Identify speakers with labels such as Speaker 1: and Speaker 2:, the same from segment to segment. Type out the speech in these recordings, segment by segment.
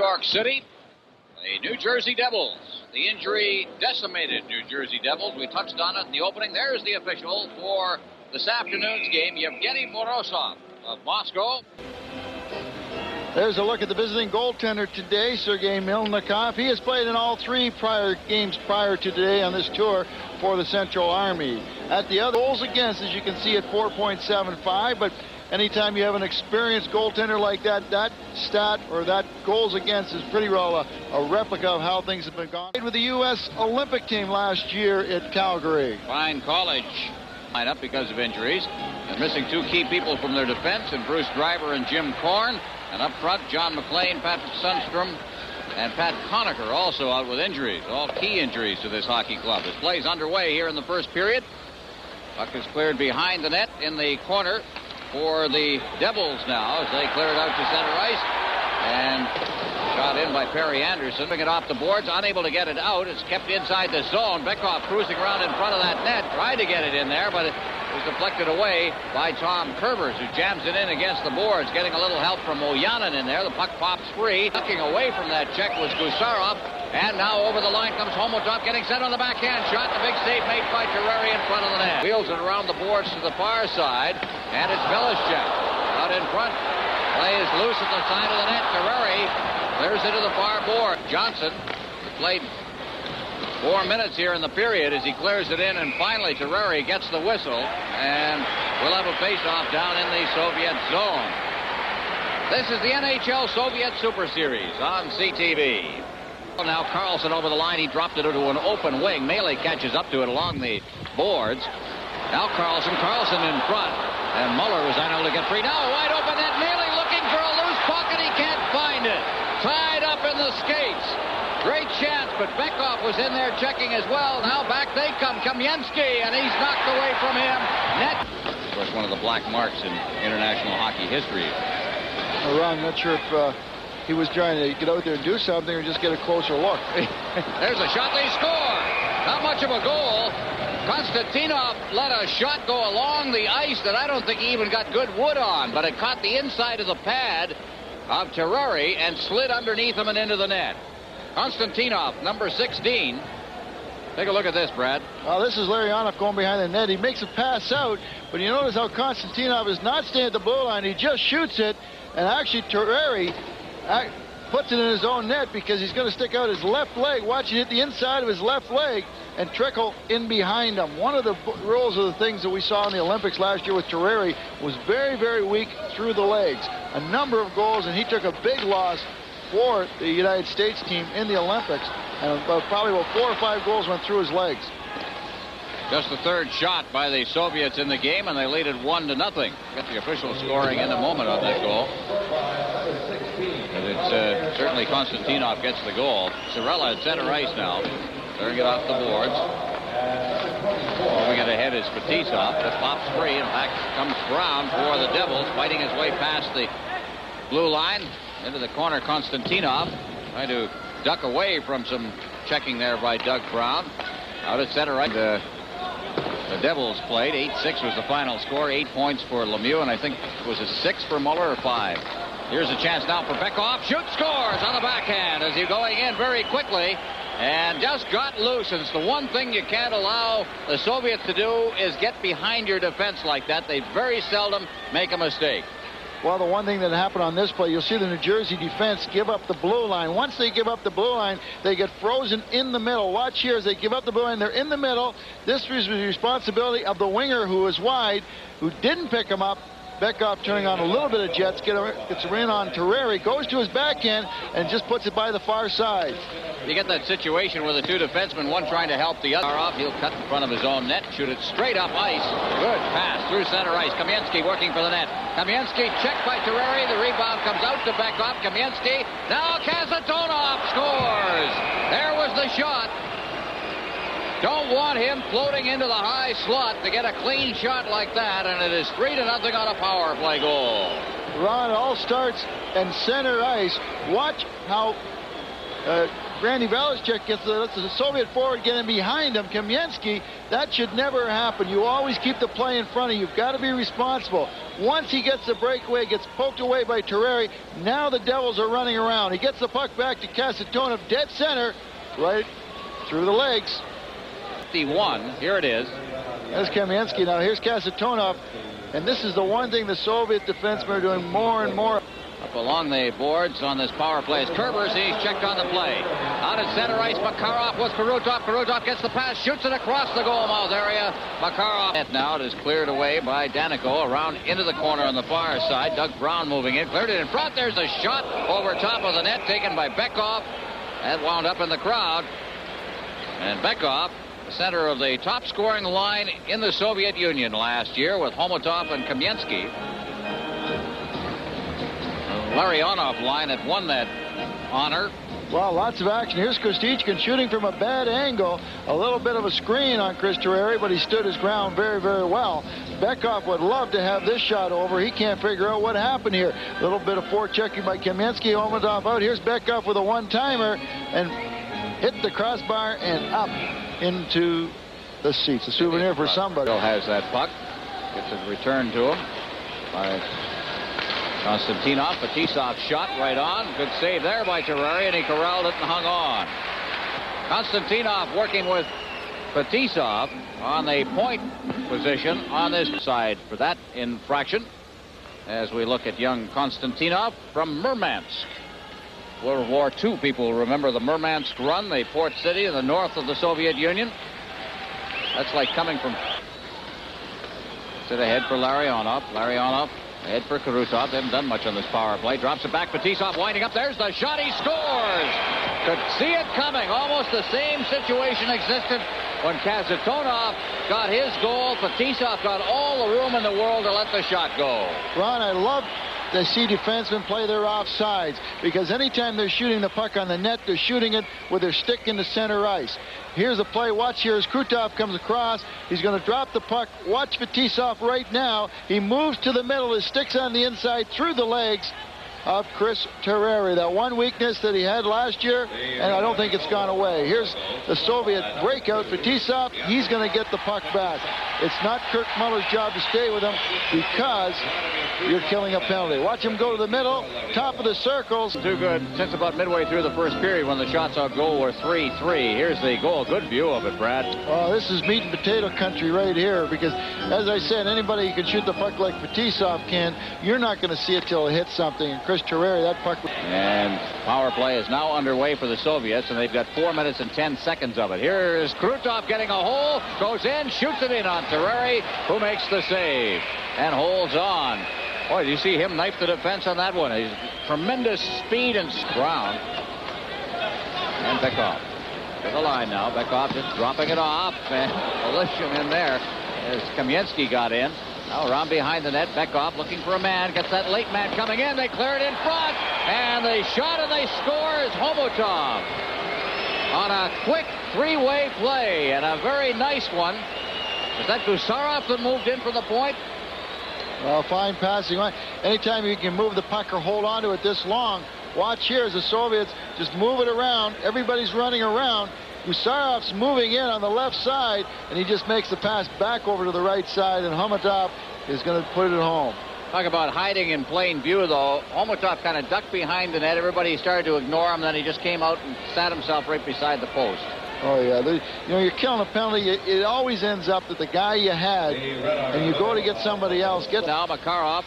Speaker 1: York City, the New-Jersey Devils. The injury decimated New-Jersey Devils. We touched on it in the opening. There's the official for this afternoon's game, Yevgeny Morozov of Moscow.
Speaker 2: There's a look at the visiting goaltender today, Sergei Mylnikov. He has played in all three prior games prior to today on this tour for the Central Army. At the other goals against, as you can see, at 4.75, but anytime you have an experienced goaltender like that, that stat or that goals against is pretty well a replica of how things have been gone. With the U.S. Olympic team last year at Calgary.
Speaker 1: Fine college lineup because of injuries. They're missing two key people from their defense, and Bruce Driver and Jim Korn. And up front, John McLean, Patrick Sundstrom, and Pat Conacher also out with injuries. All key injuries to this hockey club. This play's underway here in the first period. Puck is cleared behind the net in the corner for the Devils now as they clear it out to center ice. And shot in by Perry Anderson. Bring it off the boards, unable to get it out. It's kept inside the zone. Bykov cruising around in front of that net. Tried to get it in there, but it was deflected away by Tom Kerbers, who jams it in against the boards. Getting a little help from Oyanin in there. The puck pops free. Tucking away from that check was Gusarov. And now over the line comes Homutov, getting set on the backhand shot. The big save made by Terreri in front of the net. Wheels it around the boards to the far side. And it's Belichick out in front. Play is loose at the side of the net. Terreri clears it to the far board. Johnson played 4 minutes here in the period as he clears it in, and finally Terreri gets the whistle, and we'll have a face-off down in the Soviet zone. This is the NHL Soviet Super Series on CTV. Now Carlson over the line. He dropped it into an open wing. Melee catches up to it along the boards. Now Carlson in front, and Muller was unable to get free. Now a wide open net. Melee looking for a loose puck, and he can't find it. Tied up in the skates. Great chance, but Bykov was in there checking as well. Now back they come. Kamensky, and he's knocked away from him. Net. Of course, one of the black marks in international hockey history.
Speaker 2: Ron, not sure if he was trying to get out there and do something or just get a closer look.
Speaker 1: There's a shot. They score. Not much of a goal. Konstantinov let a shot go along the ice that I don't think he even got good wood on, but it caught the inside of the pad of Terreri and slid underneath him and into the net. Konstantinov, number 16. Take a look at this, Brad.
Speaker 2: Well, this is Larionov going behind the net. He makes a pass out, but you notice how Konstantinov is not staying at the blue line. He just shoots it, and actually Terreri puts it in his own net because he's going to stick out his left leg. Watch it hit the inside of his left leg and trickle in behind him. One of the rules of the things that we saw in the Olympics last year with Terreri was very, very weak through the legs. A number of goals, and he took a big loss for the United States team in the Olympics, and probably about 4 or 5 goals went through his legs.
Speaker 1: Just the third shot by the Soviets in the game, and they lead it 1-0. Get the official scoring in a moment on that goal. But it's certainly Konstantinov gets the goal. Cirella at center ice now, clearing it off the boards. Moving it ahead is Fetisov. That pops free, and back comes Brown for the Devils, fighting his way past the blue line. Into the corner, Konstantinov trying to duck away from some checking there by Doug Brown. Out at center right. The Devils played. 8-6 was the final score. 8 points for Lemieux, and I think it was a 6 for Muller or 5. Here's a chance now for Bykov. Shoots, scores on the backhand as he's going in very quickly and just got loose. And it's the one thing you can't allow the Soviets to do is get behind your defense like that. They very seldom make a mistake.
Speaker 2: Well, the one thing that happened on this play, you'll see the New Jersey defense give up the blue line. Once they give up the blue line, they get frozen in the middle. Watch here as they give up the blue line. They're in the middle. This was the responsibility of the winger who was wide, who didn't pick him up. Bykov turning on a little bit of jets, gets a in on Terreri, goes to his backhand, and just puts it by the far side.
Speaker 1: You get that situation where the two defensemen, one trying to help the other off. He'll cut in front of his own net, shoot it straight up ice. Good pass through center ice. Kamensky working for the net. Kamensky checked by Terreri. The rebound comes out to Bykov. Kamensky. Now Kazantonov scores. There was the shot. Don't want him floating into the high slot to get a clean shot like that, and it is 3-0 on a power play goal.
Speaker 2: Ron, it all starts in center ice. Watch how Randy Valachek gets the Soviet forward getting behind him. Kamensky, that should never happen. You always keep the play in front of you. You've got to be responsible. Once he gets the breakaway, gets poked away by Terreri, now the Devils are running around. He gets the puck back to Kasitonov, dead center, right through the legs.
Speaker 1: 51, here it is.
Speaker 2: There's Kamensky. Now here's Kasitonov. And this is the one thing the Soviet defensemen are doing more and more.
Speaker 1: Up along the boards on this power play is Kerbers. He's checked on the play. Out at center ice, Makarov with Krutov. Krutov gets the pass, shoots it across the goal mouth area. Makarov. Now it is cleared away by Danico around into the corner on the far side. Doug Brown moving in, cleared it in front. There's a shot over top of the net taken by Bykov. That wound up in the crowd. And Bykov, the center of the top scoring line in the Soviet Union last year with Homutov and Kamensky. Larionov line had won that honor.
Speaker 2: Well, lots of action. Here's Kostичкин shooting from a bad angle. A little bit of a screen on Chris Terreri, but he stood his ground very, very well. Bykov would love to have this shot over. He can't figure out what happened here. A little bit of forechecking by Kamensky. Homutov out. Here's Bykov with a one-timer and hit the crossbar and up into the seats. A souvenir for somebody.
Speaker 1: Still has that puck. Gets it returned to him by Konstantinov. Fetisov's shot right on. Good save there by Terreri, and he corralled it and hung on. Konstantinov working with Fetisov on the point position on this side for that infraction. As we look at young Konstantinov from Murmansk. World War II people remember the Murmansk run, the port city in the north of the Soviet Union. That's like coming from... Sit ahead for Larionov. Larionov ahead for Krutov. They haven't done much on this power play. Drops it back. Fetisov winding up. There's the shot. He scores. Could see it coming. Almost the same situation existed when Kasitonov got his goal. Fetisov got all the room in the world to let the shot go.
Speaker 2: Ron, I love to see defensemen play their offsides, because anytime they're shooting the puck on the net, they're shooting it with their stick into center ice. Here's the play. Watch here as Krutov comes across. He's going to drop the puck. Watch Fetisov right now. He moves to the middle. His stick's on the inside through the legs of Chris Terreri. That one weakness that he had last year, and I don't think it's gone away. Here's the Soviet breakout. Fetisov, he's going to get the puck back. It's not Kirk Muller's job to stay with him because you're killing a penalty. Watch him go to the middle, top of the circles.
Speaker 1: Too good since about midway through the first period when the shots on goal were 3-3. Here's the goal. Good view of it, Brad.
Speaker 2: Oh, this is meat and potato country right here, because, as I said, anybody who can shoot the puck like Fetisov can, you're not going to see it till it hits something. And Chris Terreri, that puck...
Speaker 1: And power play is now underway for the Soviets, and they've got 4 minutes and 10 seconds of it. Here's Krutov getting a hole, goes in, shoots it in on Terreri, who makes the save and holds on. Boy, do you see him knife the defense on that one? He's tremendous speed and ground. And Bykov to the line now. Bykov just dropping it off, and Elysium in there as Kamensky got in. Now around behind the net, Bykov looking for a man, gets that late man coming in. They clear it in front, and they shot and they score is Homutov on a quick three-way play, and a very nice one. Is that Gusarov that moved in for the point?
Speaker 2: Well, fine passing. Anytime you can move the puck or hold on to it this long, watch here as the Soviets just move it around. Everybody's running around. Gusarov's moving in on the left side, and he just makes the pass back over to the right side, and Homutov is going to put it home.
Speaker 1: Talk about hiding in plain view, though. Homutov kind of ducked behind the net. Everybody started to ignore him. Then he just came out and sat himself right beside the post.
Speaker 2: Oh, yeah. You know, you're killing a penalty. It always ends up that the guy you had, and you go to get somebody else. Now
Speaker 1: Makarov.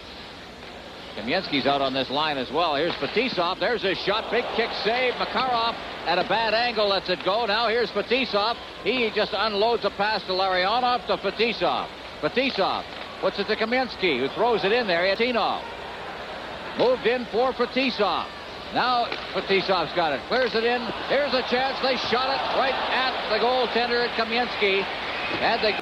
Speaker 1: Kamensky's out on this line as well. Here's Fetisov. There's his shot. Big kick save. Makarov at a bad angle lets it go. Now here's Fetisov. He just unloads a pass to Larionov to Fetisov. Fetisov puts it to Kamensky, who throws it in there. Yatinov moved in for Fetisov. Now Fetisov's got it. Clears it in. Here's a chance. They shot it right at the goaltender at Kamensky. And they...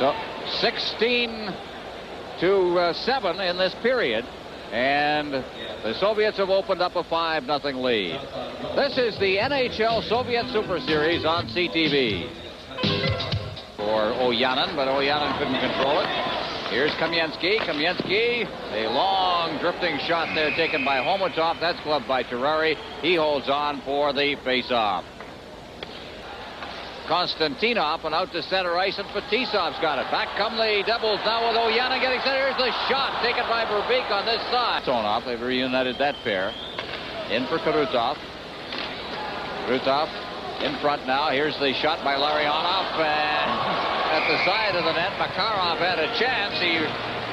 Speaker 1: So 16-7 in this period. And the Soviets have opened up a 5-0 lead. This is the NHL Soviet Super Series on CTV. For Oyanin, but Oyanin couldn't control it. Here's Kamensky. Kamensky, a long drifting shot there taken by Homutov. That's gloved by Terrari. He holds on for the face-off. Konstantinov and out to center ice, and Fetisov's got it. Back come the Devils now with Oyana getting center. Here's the shot taken by Verbeek on this side. Kasatonov, they've reunited that pair. In for Krutov. Krutov in front now. Here's the shot by Larionov, and at the side of the net, Makarov had a chance. He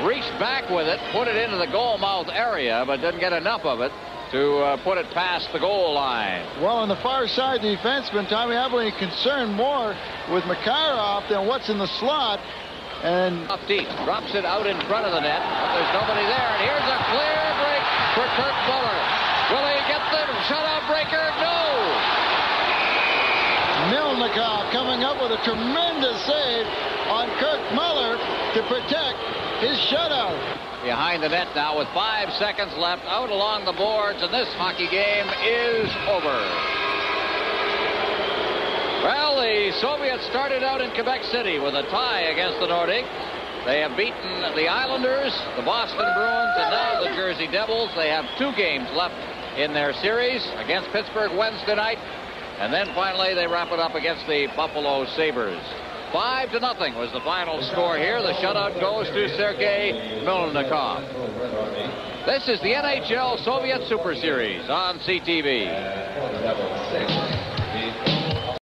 Speaker 1: reached back with it, put it into the goal mouth area, but didn't get enough of it to put it past the goal line.
Speaker 2: Well, on the far side, the defenseman, Tommy Abilene, concerned more with Makarov than what's in the slot. And
Speaker 1: up deep, drops it out in front of the net, but there's nobody there. And here's a clear break for Kirk Muller. Will he get the shutout breaker? No!
Speaker 2: Mylnikov coming up with a tremendous save on Kirk Muller to protect his shutout.
Speaker 1: Behind the net now with 5 seconds left, out along the boards, and this hockey game is over. Well, the Soviets started out in Quebec City with a tie against the Nordic. They have beaten the Islanders, the Boston Bruins, and now the Jersey Devils. They have 2 games left in their series against Pittsburgh Wednesday night, and then finally they wrap it up against the Buffalo Sabres. 5-0 was the final score here. The shutout goes to Sergei Mylnikov. This is the NHL Soviet Super Series on CTV.